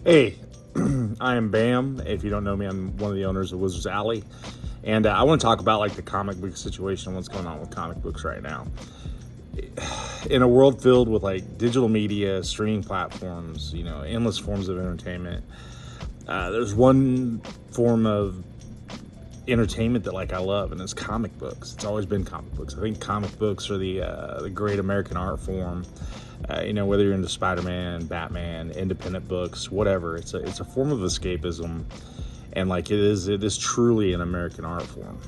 Hey, I am Bam. If you don't know me, I'm one of the owners of Wizards Alley, and I want to talk about like the comic book situation, what's going on with comic books right now. In a world filled with like digital media, streaming platforms, endless forms of entertainment, there's one form of entertainment that like I love, and it's comic books. It's always been comic books. I think comic books are the great American art form. Whether you're into Spider-Man, Batman, independent books, whatever, it's a form of escapism, and like it is truly an American art form.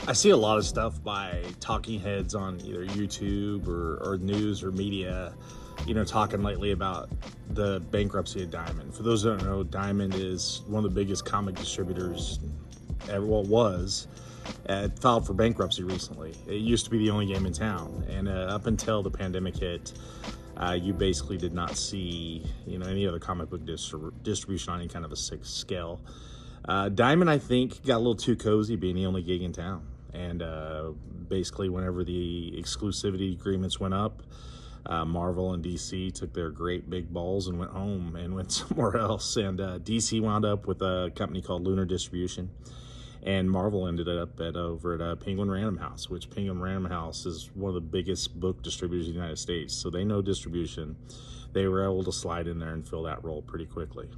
I see a lot of stuff by talking heads on either YouTube or news or media, talking lately about the bankruptcy of Diamond. For those that don't know, Diamond is one of the biggest comic distributors ever. Well, it was. It filed for bankruptcy recently. It used to be the only game in town, and up until the pandemic hit, you basically did not see any other comic book distribution on any kind of a scale. Diamond, I think, got a little too cozy being the only gig in town, and basically whenever the exclusivity agreements went up, Marvel and DC took their great big balls and went home and went somewhere else, and DC wound up with a company called Lunar Distribution, and Marvel ended up over at Penguin Random House, which Penguin Random House is one of the biggest book distributors in the United States, so they know distribution. They were able to slide in there and fill that role pretty quickly.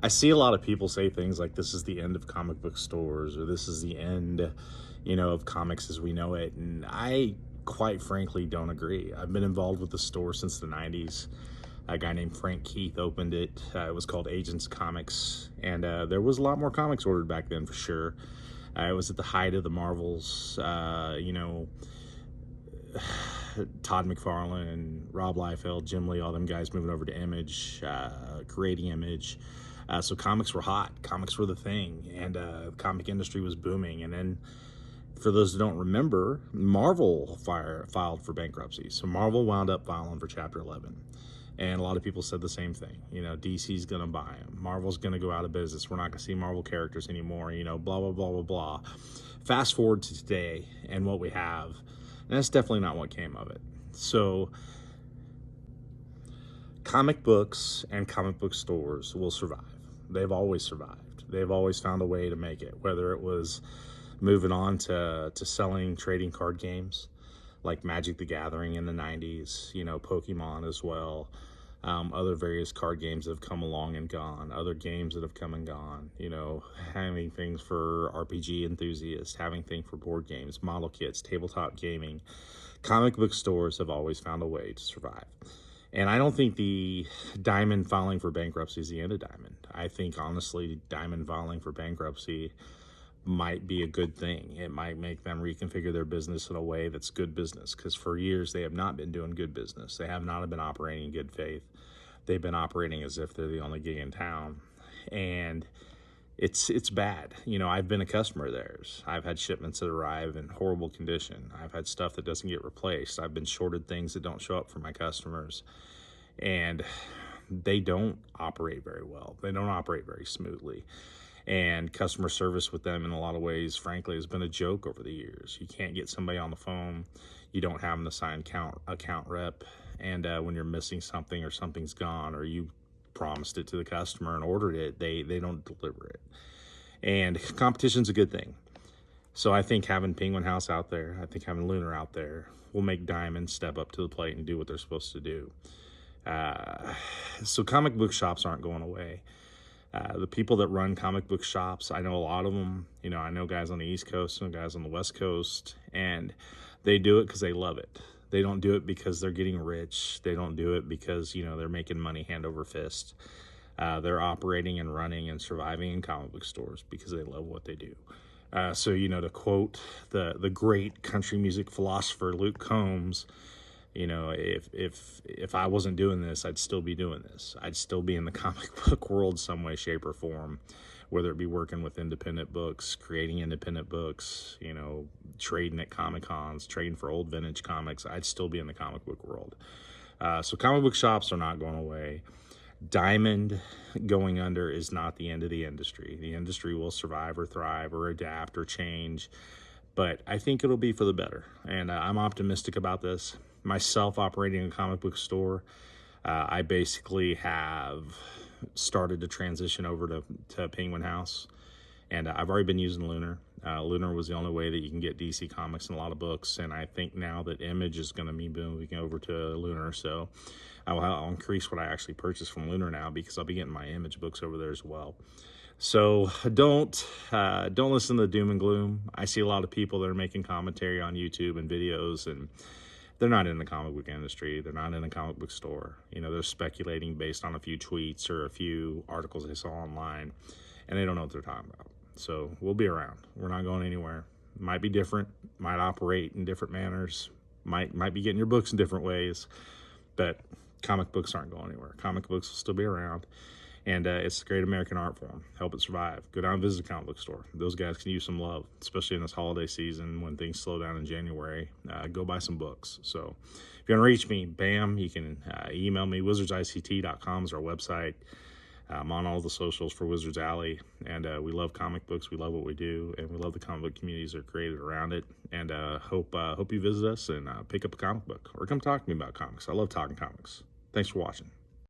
I see a lot of people say things like this is the end of comic book stores, or this is the end, of comics as we know it, and I quite frankly don't agree. I've been involved with the store since the 90s. A guy named Frank Keith opened it. It was called Agents Comics, and there was a lot more comics ordered back then for sure. It was at the height of the Marvels, Todd McFarlane, Rob Liefeld, Jim Lee, all them guys moving over to Image, creating Image. So comics were hot. Comics were the thing, and the comic industry was booming. And then, for those who don't remember, Marvel filed for bankruptcy. So Marvel wound up filing for Chapter 11. And a lot of people said the same thing. DC's going to buy them. Marvel's going to go out of business. We're not going to see Marvel characters anymore, blah, blah, blah, blah, blah. Fast forward to today and what we have, and that's definitely not what came of it. So comic books and comic book stores will survive. They've always survived. They've always found a way to make it, whether it was moving on to selling trading card games like Magic the Gathering in the 90s, Pokemon as well. Other various card games that have come along and gone, other games that have come and gone, having things for RPG enthusiasts, having things for board games, model kits, tabletop gaming. Comic book stores have always found a way to survive. And I don't think the Diamond filing for bankruptcy is the end of Diamond. I think, honestly, Diamond filing for bankruptcy might be a good thing. It might make them reconfigure their business in a way that's good business, because for years they have not been doing good business. They have not been operating in good faith. They've been operating as if they're the only gig in town, and it's bad. I've been a customer of theirs. I've had shipments that arrive in horrible condition. I've had stuff that doesn't get replaced. I've been shorted things that don't show up for my customers, and they don't operate very well. They don't operate very smoothly. And customer service with them in a lot of ways, frankly, has been a joke over the years. You can't get somebody on the phone. You don't have an assigned account rep. And when you're missing something or something's gone, or you promised it to the customer and ordered it, they don't deliver it. And competition's a good thing. So I think having Penguin House out there, I think having Lunar out there will make Diamond step up to the plate and do what they're supposed to do. So comic book shops aren't going away. The people that run comic book shops, I know a lot of them. I know guys on the East Coast and guys on the West Coast, and they do it because they love it. They don't do it because they're getting rich. They don't do it because, they're making money hand over fist. They're operating and running and surviving in comic book stores because they love what they do. So, to quote the great country music philosopher Luke Combs, if I wasn't doing this, I'd still be doing this. I'd still be in the comic book world some way, shape, or form, whether it be working with independent books, creating independent books, trading at Comic-Cons, trading for old vintage comics. I'd still be in the comic book world. So comic book shops are not going away. Diamond going under is not the end of the industry. The industry will survive or thrive or adapt or change, but I think it'll be for the better. And I'm optimistic about this. Myself operating a comic book store, I basically have started to transition over to Penguin House, and I've already been using Lunar. Lunar was the only way that you can get DC Comics and a lot of books, and I think now that Image is going to be moving over to Lunar, so I'll increase what I actually purchase from Lunar now, because I'll be getting my Image books over there as well. So don't listen to the doom and gloom. I see a lot of people that are making commentary on YouTube and videos, and they're not in the comic book industry. They're not in a comic book store. You know, they're speculating based on a few tweets or a few articles they saw online, and they don't know what they're talking about. So we'll be around. We're not going anywhere. Might be different, might operate in different manners, might be getting your books in different ways, but comic books aren't going anywhere. Comic books will still be around, and it's a great American art form. Help it survive. Go down and visit a comic book store. Those guys can use some love, especially in this holiday season when things slow down in January. Go buy some books. So if you want to reach me, bam, you can email me. wizardsict.com is our website. I'm on all the socials for Wizards Alley, and we love comic books. We love what we do, and we love the comic book communities that are created around it. And hope you visit us and pick up a comic book, or come talk to me about comics. I love talking comics. Thanks for watching.